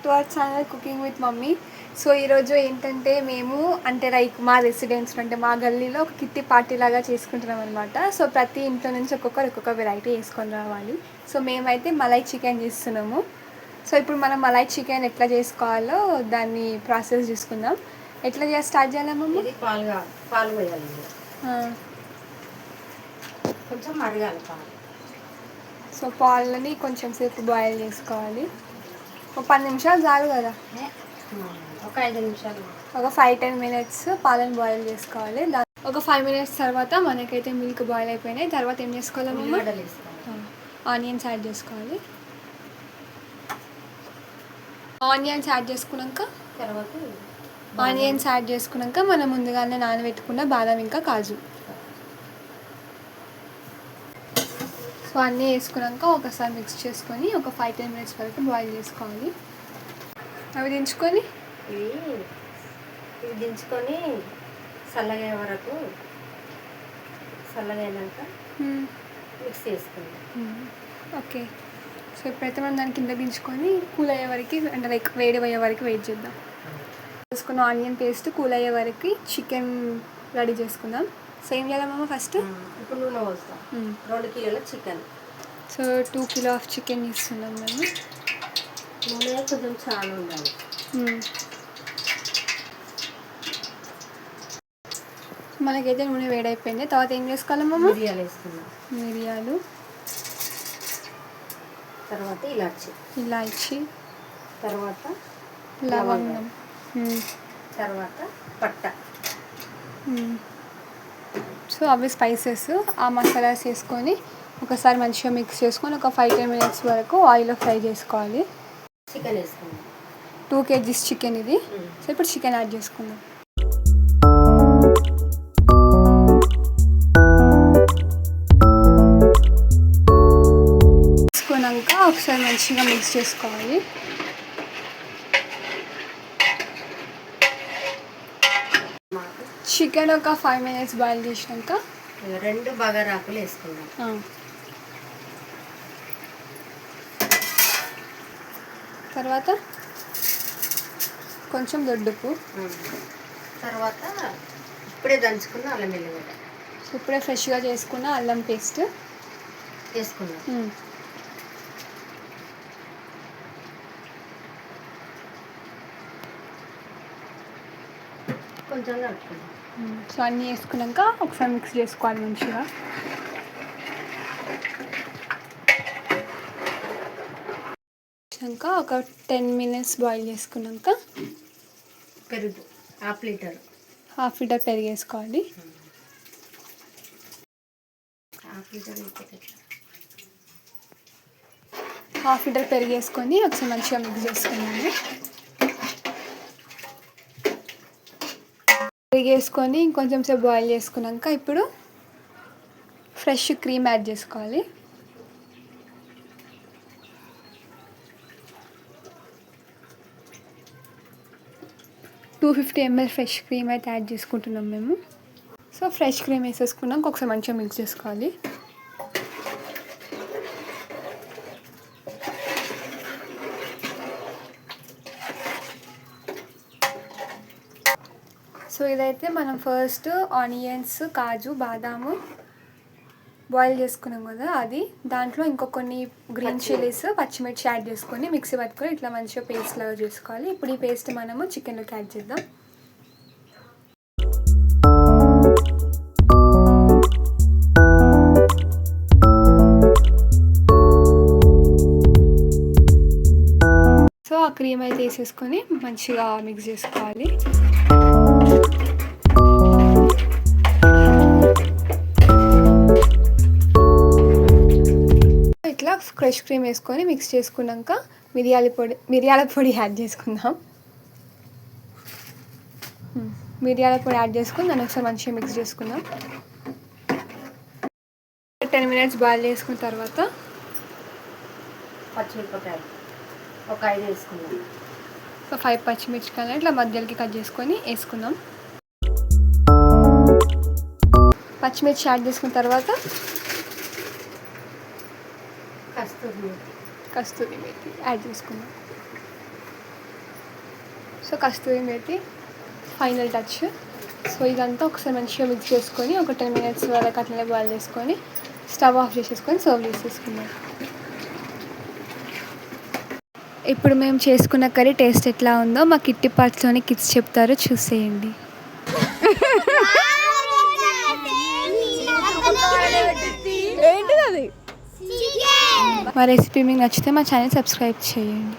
To our channel cooking with mummy. So ఈరోజు ఏంటంటే మేము అంటే లైక్ మా రెసిడెన్స్ అంటే మా గల్లీలో ఒక కిట్టి పార్టీ లాగా చేసుకుంటున్నాం అనమాట. సో ప్రతి ఇంట్లో నుంచి ఒక్కొక్క వెరైటీ వేసుకొని రావాలి. సో మేమైతే మలై చికెన్ చేస్తున్నాము. సో ఇప్పుడు మనం మలై చికెన్ ఎట్లా చేసుకోవాలో దాన్ని ప్రాసెస్ చూసుకుందాం. ఎట్లా చేసి స్టార్ట్ చేయాలి మమ్మీ? ఇది పాలు పోయాలి, కొంచెం మరగాలి పాలు. సో పాలని కొంచెం సేపు బాయిల్ చేసుకోవాలి. ఒక 10 నిమిషాలు చాలు కదా, ఒక 5 నిమిషాలు, ఒక 5-10 మినిట్స్ పాలను బాయిల్ చేసుకోవాలి. ఒక 5 మినిట్స్ తర్వాత మనకైతే మిల్క్ బాయిల్ అయిపోయినాయి. తర్వాత ఏం చేసుకోవాలి? ఆనియన్స్ యాడ్ చేసుకోవాలి. ఆనియన్స్ యాడ్ చేసుకున్నాక మనం ముందుగానే నానబెట్టుకున్న బాదం ఇంకా కాజు, సో అన్నీ వేసుకున్నాక ఒకసారి మిక్స్ చేసుకొని ఒక 5-10 మినిట్స్ వరకు బాయిల్ చేసుకోవాలి. అవి దించుకొని చల్లగా అయినాక మిక్స్ చేసుకుందాం. ఓకే, సో ఇప్పుడైతే మనం దాని కింద దించుకొని కూల్ అయ్యే వరకు అంటే లైక్ వేడి అయ్యే వరకు వెయిట్ చేద్దాం. చేసుకున్న ఆనియన్ పేస్ట్ కూల్ అయ్యే వరకు చికెన్ రెడీ చేసుకుందాం. సేమ్ చేద్దామమ్మ. ఫస్ట్ ఇప్పుడు నూనె పోస్తాం. 2 కిలోల chicken. So 2 kilo of chicken ఇస్తున్నాం మేము. నూనె కొంచెం చాలా ఉండాలి. మనకైతే నూనె వేడైపోయింది. తర్వాత ఏం చేసుకోవాలమ్మా? మిరియాలు వేసుకున్నాం. మిరియాలు, తర్వాత ఇలాచి, తర్వాత లవంగం, తర్వాత పట్ట. సో అవి స్పైసెస్, ఆ మసాలాస్ వేసుకొని ఒకసారి మంచిగా మిక్స్ చేసుకొని ఒక 5-10 మినిట్స్ వరకు ఆయిల్లో ఫ్రై చేసుకోవాలి. చికెన్ వేసుకుందాం. 2 kgs చికెన్ ఇది. సో ఇప్పుడు చికెన్ యాడ్ చేసుకుందాం. వేసుకున్నాక ఒకసారి మంచిగా మిక్స్ చేసుకోవాలి. చికెన్ ఒక 5 మినిట్స్ బాయిల్ చేసినాక 2 బగారాకులు వేసుకుందాం. తర్వాత కొంచెం దొడ్డుపు, తర్వాత ఇప్పుడే దంచుకున్న అల్లం వెల్లిగడ్డ, ఇప్పుడే ఫ్రెష్గా చేసుకున్న అల్లం పేస్ట్ వేసుకున్నాం. కొంచెం కలుపుకుందాం. సో అన్నీ వేసుకున్నాక ఒకసారి మిక్స్ చేసుకోవాలి మంచిగా. ఒక 10 మినిట్స్ బాయిల్ చేసుకున్నాక పెరుగు హాఫ్ లీటర్ పెరుగు వేసుకోవాలి. హాఫ్ లీటర్ పెరుగు వేసుకొని ఒకసారి మంచిగా మిక్స్ చేసుకున్నాము. పెరుగు వేసుకొని ఇంకొంచెం సేపు బాయిల్ చేసుకున్నాక ఇప్పుడు ఫ్రెష్ క్రీమ్ యాడ్ చేసుకోవాలి. టూ 250 ml ఫ్రెష్ క్రీమ్ అయితే యాడ్ చేసుకుంటున్నాం మేము. సో ఫ్రెష్ క్రీమ్ వేసేసుకున్నాక ఒకసారి మంచిగా మిక్స్ చేసుకోవాలి. సో ఇదైతే మనం ఫస్ట్ ఆనియన్స్, కాజు, బాదాము బాయిల్ చేసుకున్నాం కదా, అది దాంట్లో ఇంకో కొన్ని గ్రీన్ చిల్లీస్, పచ్చిమిర్చి యాడ్ చేసుకొని మిక్సీ పట్టుకొని ఇట్లా మంచిగా పేస్ట్ లాగా చేసుకోవాలి. ఇప్పుడు ఈ పేస్ట్ మనము చికెన్లోకి యాడ్ చేద్దాం. సో ఆ క్రీమ్ అయితే వేసేసుకొని మంచిగా మిక్స్ చేసుకోవాలి. ఇట్లా ఫ్రెష్ క్రీమ్ వేసుకొని మిక్స్ చేసుకున్నాక మిరియాల పొడి యాడ్ చేసుకుందాం. మిరియాల పొడి యాడ్ చేసుకుని దాన్ని ఒకసారి మంచిగా మిక్స్ చేసుకుందాం. 10 మినిట్స్ బాయిల్ చేసుకున్న తర్వాత పచ్చిమిరపకాయలు ఒక 5 వేసుకుందాం. ఒక 5 పచ్చిమిరపకాయలు ఇట్లా మధ్యలోకి కట్ చేసుకొని వేసుకుందాం. పచ్చిమిర్చి యాడ్ చేసుకున్న తర్వాత కస్తూరి మేతి యాడ్ చేసుకుందాం. సో కస్తూరి మేతి ఫైనల్ టచ్. సో ఇదంతా ఒకసారి మంచిగా మిక్స్ చేసుకొని ఒక 10 minutes వరకు అట్లనే బాయిల్ చేసుకొని స్టవ్ ఆఫ్ చేసేసుకొని సర్వ్ చేసేసుకుందాం. ఇప్పుడు మేము చేసుకున్న కర్రీ టేస్ట్ ఎట్లా ఉందో మా కిట్టి పార్ట్స్లోని కిడ్స్ చెప్తారో చూసేయండి. మా రెసిపీ మీకు నచ్చితే మా ఛానల్ సబ్స్క్రైబ్ చేయండి.